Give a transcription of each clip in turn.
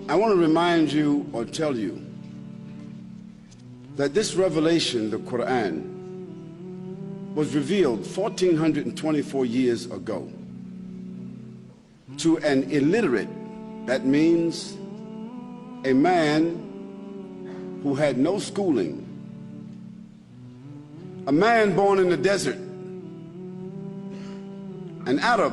I want to remind you or tell you that this revelation, the Quran, was revealed 1424 years ago to an illiterate, that means a man who had no schooling, a man born in the desert, an Arab,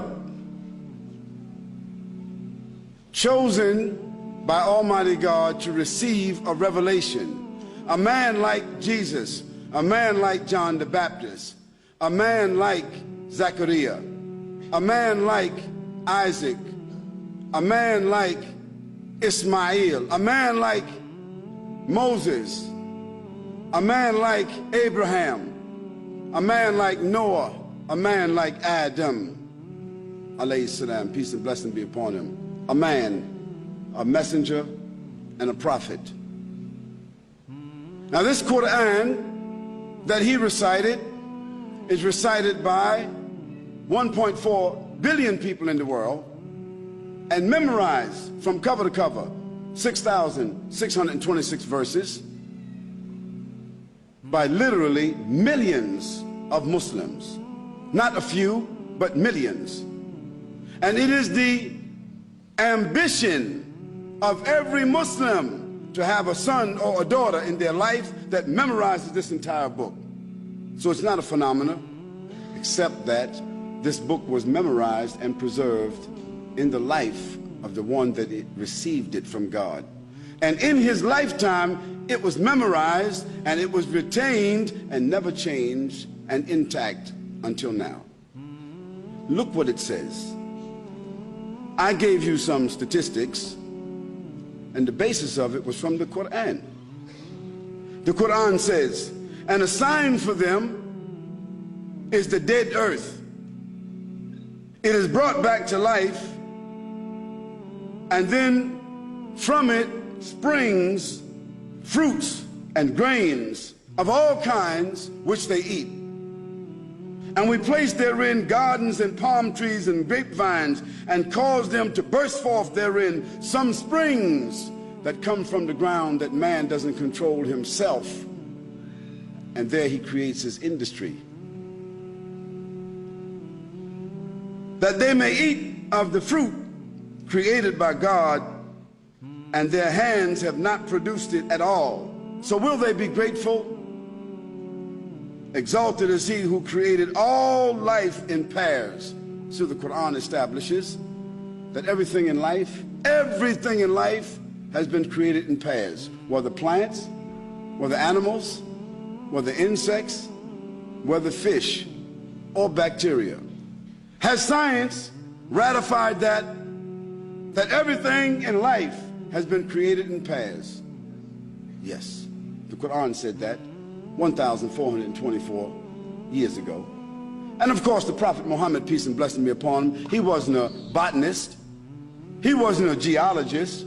chosen by Almighty God to receive a revelation, a man like Jesus, a man like John the Baptist, a man like Zechariah, a man like Isaac, a man like Ismail, a man like Moses, a man like Abraham, a man like Noah, a man like Adam, alayhi salam, peace and blessing be upon him, a man, a messenger, and a prophet. Now this Quran that he recited is recited by 1.4 billion people in the world and memorized from cover to cover, 6,626 verses, by literally millions of Muslims. Not a few, but millions. And it is the ambition of every Muslim to have a son or a daughter in their life that memorizes this entire book. So it's not a phenomenon, except that this book was memorized and preserved in the life of the one that it received it from God. And in his lifetime, it was memorized and it was retained and never changed and intact until now. Look what it says. I gave you some statistics, and the basis of it was from the Quran. The Quran says, and a sign for them is the dead earth. It is brought back to life, and then from it springs fruits and grains of all kinds which they eat. And we place therein gardens and palm trees and grapevines, and cause them to burst forth therein some springs that come from the ground that man doesn't control himself. And there he creates his industry, that they may eat of the fruit created by God, and their hands have not produced it at all. So will they be grateful? Exalted is he who created all life in pairs. So the Quran establishes that everything in life has been created in pairs, whether plants, whether animals, whether insects, whether fish or bacteria. Has science ratified that everything in life has been created in pairs? Yes, the Quran said that 1,424 years ago. And of course the Prophet Muhammad, peace and blessing be upon him, he wasn't a botanist, he wasn't a geologist,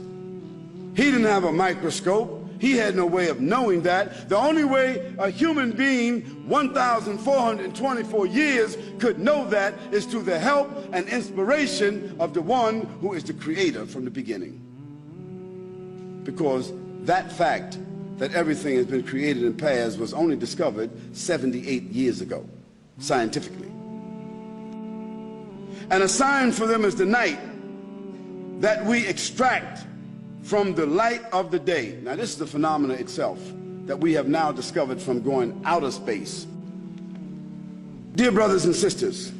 he didn't have a microscope, he had no way of knowing that. The only way a human being 1,424 years could know that is through the help and inspiration of the one who is the creator from the beginning. Because that fact that everything has been created in pairs was only discovered 78 years ago, scientifically. And a sign for them is the night that we extract from the light of the day. Now this is the phenomena itself that we have now discovered from going outer space. Dear brothers and sisters,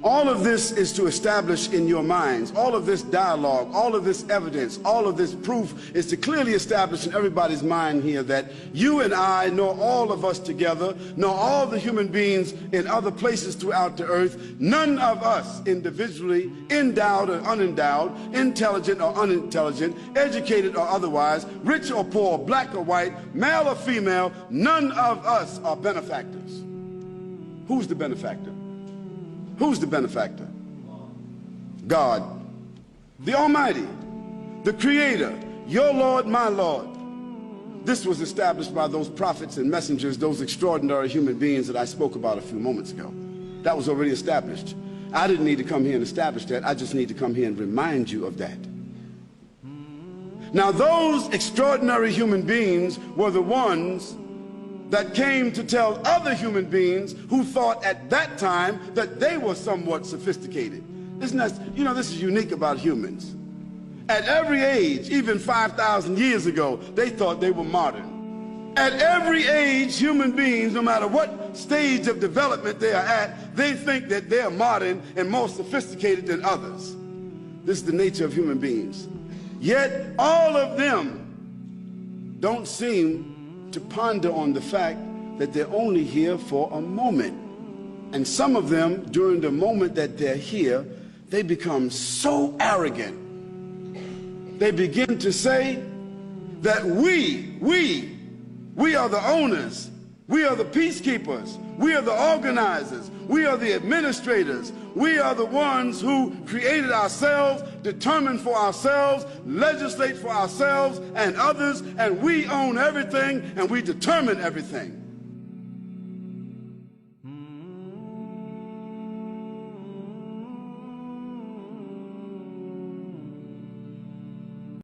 all of this is to establish in your minds, all of this dialogue, all of this evidence, all of this proof is to clearly establish in everybody's mind here that you and I, nor all of us together, nor all the human beings in other places throughout the earth, none of us individually, endowed or unendowed, intelligent or unintelligent, educated or otherwise, rich or poor, black or white, male or female, none of us are benefactors. Who's the benefactor? Who's the benefactor? God, the Almighty, the Creator, your Lord, my Lord. This was established by those prophets and messengers, those extraordinary human beings that I spoke about a few moments ago. That was already established. I didn't need to come here and establish that. I just need to come here and remind you of that. Now, those extraordinary human beings were the ones that came to tell other human beings who thought at that time that they were somewhat sophisticated. Isn't that, this is unique about humans. At every age, even 5,000 years ago, they thought they were modern. At every age, human beings, no matter what stage of development they are at, they think that they are modern and more sophisticated than others. This is the nature of human beings. Yet all of them don't seem to ponder on the fact that they're only here for a moment. And some of them, during the moment that they're here, they become so arrogant. They begin to say that we are the owners, we are the peacekeepers, we are the organizers, we are the administrators, we are the ones who created ourselves, determine for ourselves, legislate for ourselves and others, and we own everything and we determine everything.